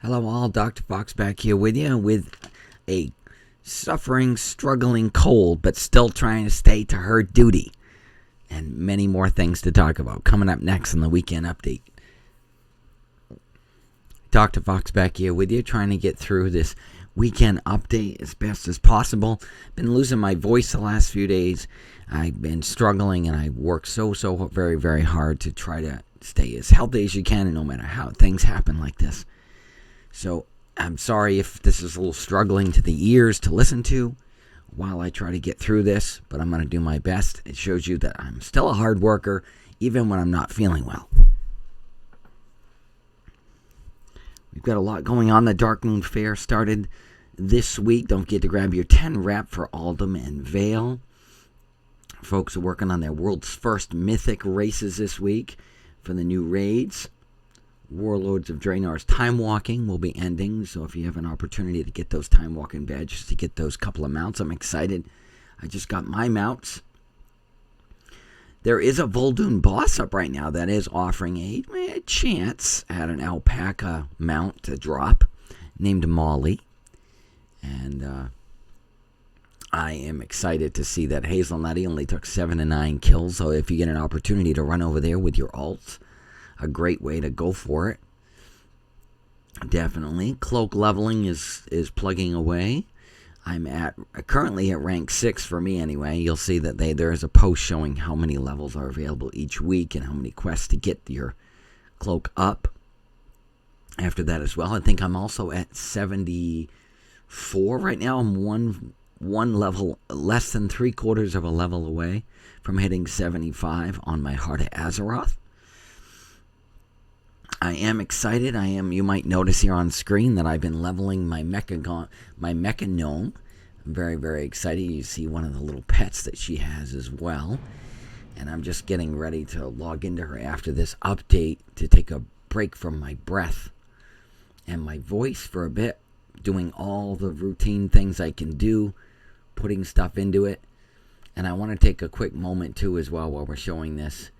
Hello all, Dr. Fox back here with you with a suffering, struggling cold, but still trying to stay to her duty. And many more things to talk about coming up next in the weekend update. Dr. Fox back here with you, trying to get through this weekend update as best as possible. Been losing my voice the last few days. I've been struggling, and I work so very, very hard to try to stay as healthy as you can, and no matter how things happen like this. So I'm sorry if this is a little struggling to the ears to listen to while I try to get through this, but I'm going to do my best. It shows you that I'm still a hard worker, even when I'm not feeling well. We've got a lot going on. The Dark Moon Fair started this week. Don't forget to grab your 10 wrap for Oldham and Vale. Folks are working on their world's first mythic races this week for the new raids. Warlords of Draenor's time walking will be ending, so if you have an opportunity to get those time walking badges, to get those couple of mounts, I'm excited. I just got my mounts. There is a Vol'dun boss up right now that is offering a chance at an alpaca mount to drop named Molly. And I am excited to see that Hazelnutty only took 7 to 9 kills. So if you get an opportunity to run over there with your alts, a great way to go for it. Definitely. Cloak leveling is plugging away. I'm currently at rank 6 for me anyway. You'll see that there is a post showing how many levels are available each week and how many quests to get your cloak up. After that as well, I think I'm also at 74 right now. I'm one level, less than 3/4 of a level away from hitting 75 on my Heart of Azeroth. I am excited. You might notice here on screen that I've been leveling my mecha gnome. I'm very, very excited. You see one of the little pets that she has as well. And I'm just getting ready to log into her after this update to take a break from my breath and my voice for a bit, doing all the routine things I can do, putting stuff into it. And I want to take a quick moment too as well while we're showing this.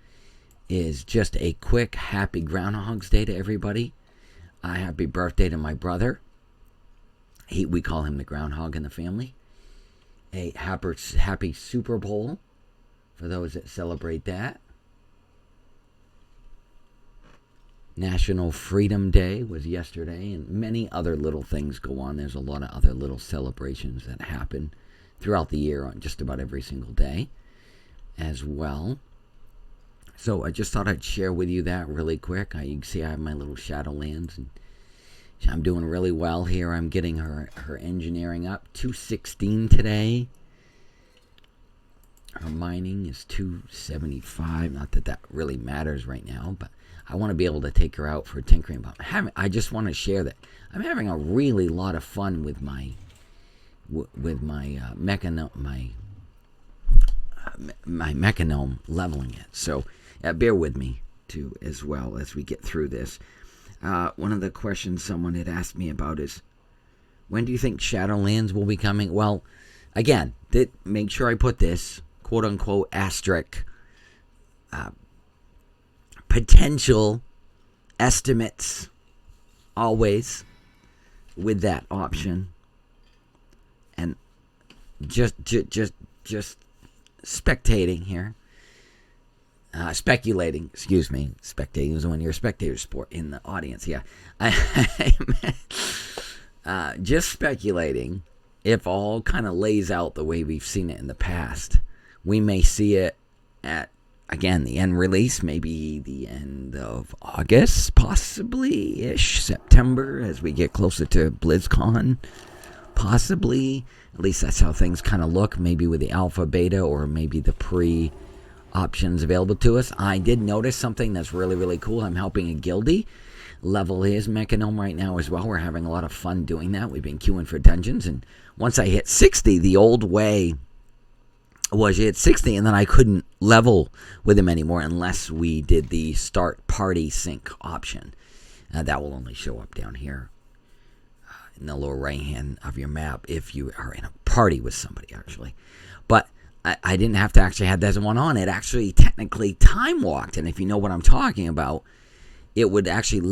Is just a quick happy Groundhog's Day to everybody. Happy birthday to my brother. We call him the Groundhog in the family. A happy Superbowl for those that celebrate that. National Freedom Day was yesterday, and many other little things go on. There's a lot of other little celebrations that happen throughout the year on just about every single day as well. So I just thought I'd share with you that really quick. You can see I have my little Shadowlands, and I'm doing really well here. I'm getting her engineering up. 216 today. Her mining is 275. Not that that really matters right now, but I want to be able to take her out for tinkering. But I just want to share that I'm having a really lot of fun with my mechanome leveling it. So bear with me too as well as we get through this. One of the questions someone had asked me about is, when do you think Shadowlands will be coming? Well, again, make sure I put this quote unquote asterisk potential estimates always with that option, and just spectating here. Speculating, excuse me. Spectating is when you're a spectator sport in the audience. Yeah. Just speculating. If all kind of lays out the way we've seen it in the past, we may see it at, again, the end release, maybe the end of August, possibly-ish, September, as we get closer to BlizzCon. Possibly. At least that's how things kind of look, maybe with the alpha, beta, or maybe the options available to us. I did notice something that's really, really cool. I'm helping a guildie level his mechanome right now as well. We're having a lot of fun doing that. We've been queuing for dungeons, and once I hit 60, the old way was you hit 60 and then I couldn't level with him anymore unless we did the start party sync option. That will only show up down here in the lower right hand of your map if you are in a party with somebody, actually. But I didn't have to actually have that one on. It actually technically time walked. And if you know what I'm talking about, it would actually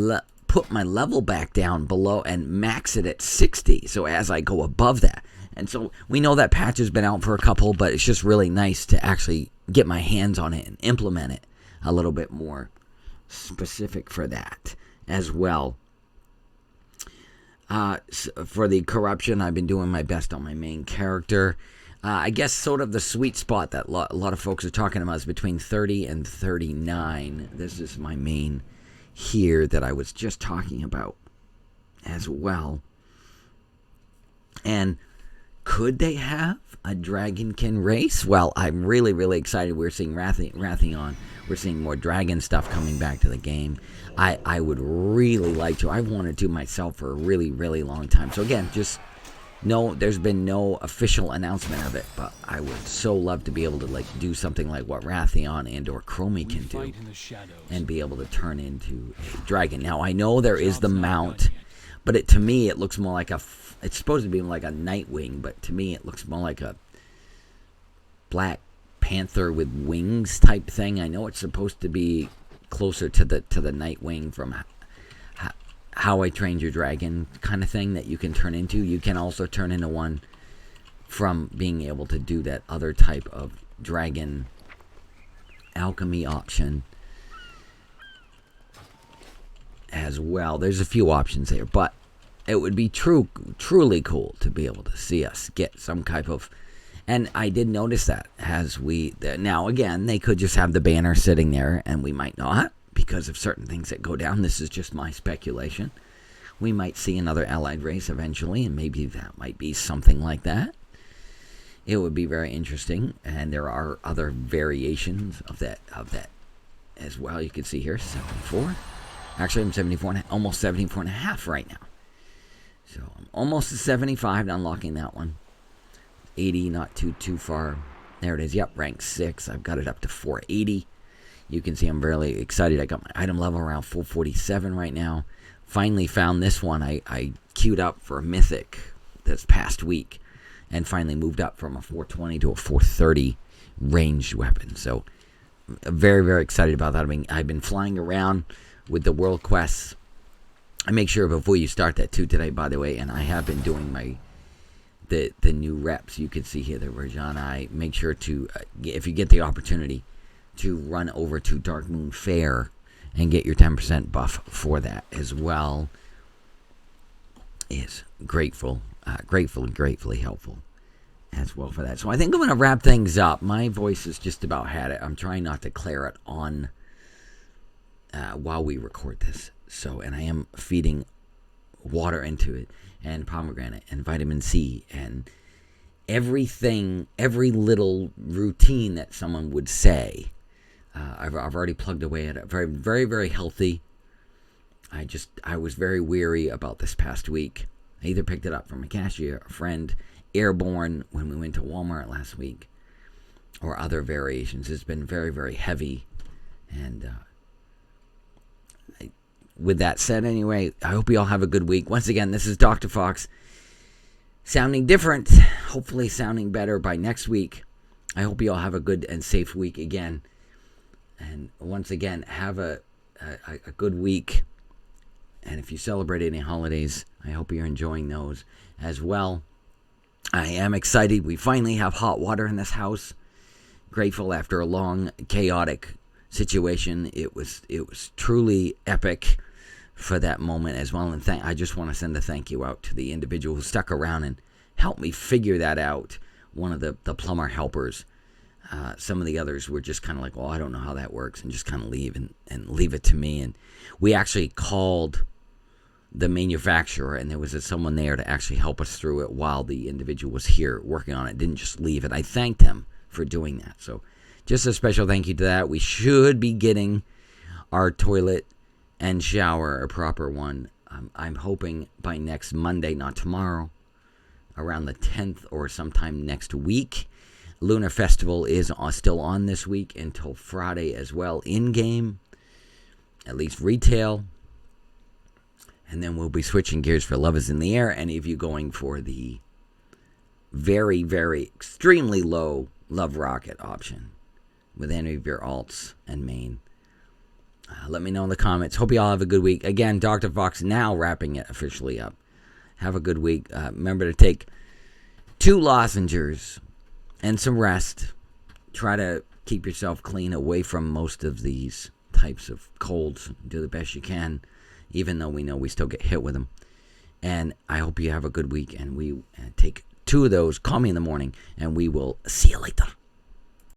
put my level back down below and max it at 60. So as I go above that. And so we know that patch has been out for a couple, but it's just really nice to actually get my hands on it and implement it a little bit more specific for that as well. For the corruption, I've been doing my best on my main character. I guess sort of the sweet spot that a lot of folks are talking about is between 30 and 39. This is my main here that I was just talking about as well. And could they have a Dragonkin race? Well, I'm really, really excited. We're seeing Rathion. We're seeing more dragon stuff coming back to the game. I would really like to. I've wanted to myself for a really, really long time. So again, just there's been no official announcement of it, but I would so love to be able to do something like what Rathion and or Chromie can do, and be able to turn into a dragon. Now I know there is the mount, but to me it looks more like it's supposed to be like a Nightwing, but to me it looks more like a Black Panther with wings type thing. I know it's supposed to be closer to the Nightwing from How I Trained Your Dragon kind of thing that you can turn into. You can also turn into one from being able to do that other type of dragon alchemy option as well. There's a few options there, but it would be truly cool to be able to see us get some type of. And I did notice that now again, they could just have the banner sitting there, and we might not, because of certain things that go down. This is just my speculation. We might see another allied race eventually, and maybe that might be something like that. It would be very interesting, and there are other variations of that as well. You can see here 74. Actually, I'm 74, almost 74 and a half right now. So I'm almost to 75, unlocking that one. 80, not too far. There it is. Yep, rank 6. I've got it up to 480. You can see I'm really excited. I got my item level around 447 right now. Finally found this one. I queued up for a mythic this past week, and finally moved up from a 420 to a 430 ranged weapon. So very, very excited about that. I've been flying around with the world quests. I make sure before you start that too today, by the way, and I have been doing the new reps. You can see here the Rajan. I make sure to, if you get the opportunity, to run over to Dark Moon Fair and get your 10% buff for that as well. Is grateful and gratefully helpful as well for that. So I think I'm going to wrap things up. My voice has just about had it. I'm trying not to clear it on while we record this. So, and I am feeding water into it, and pomegranate, and vitamin C, and everything, every little routine that someone would say. I've already plugged away at it. Very, very, very healthy. I was very weary about this past week. I either picked it up from a cashier, a friend, airborne when we went to Walmart last week, or other variations. It's been very, very heavy. And with that said, anyway, I hope you all have a good week. Once again, this is Dr. Fox, sounding different, hopefully sounding better by next week. I hope you all have a good and safe week again. And once again, have a good week. And if you celebrate any holidays, I hope you're enjoying those as well. I am excited. We finally have hot water in this house. Grateful after a long, chaotic situation. It was truly epic for that moment as well. And I just want to send a thank you out to the individual who stuck around and helped me figure that out. One of the plumber helpers. Some of the others were just kind of like, well, I don't know how that works, and just kind of leave and leave it to me. And we actually called the manufacturer, and there was someone there to actually help us through it while the individual was here working on it. Didn't just leave it. I thanked him for doing that. So just a special thank you to that. We should be getting our toilet and shower, a proper one. I'm hoping by next Monday, not tomorrow, around the 10th or sometime next week. Lunar Festival is still on this week until Friday as well, in-game, at least retail. And then we'll be switching gears for Love is in the Air. Any of you going for the very, very extremely low Love Rocket option with any of your alts and main, Let me know in the comments. Hope you all have a good week. Again, Dr. Fox now wrapping it officially up. Have a good week. Remember to take 2 lozenges and some rest. Try to keep yourself clean away from most of these types of colds. Do the best you can, even though we know we still get hit with them. And I hope you have a good week. And we take 2 of those. Call me in the morning, and we will see you later.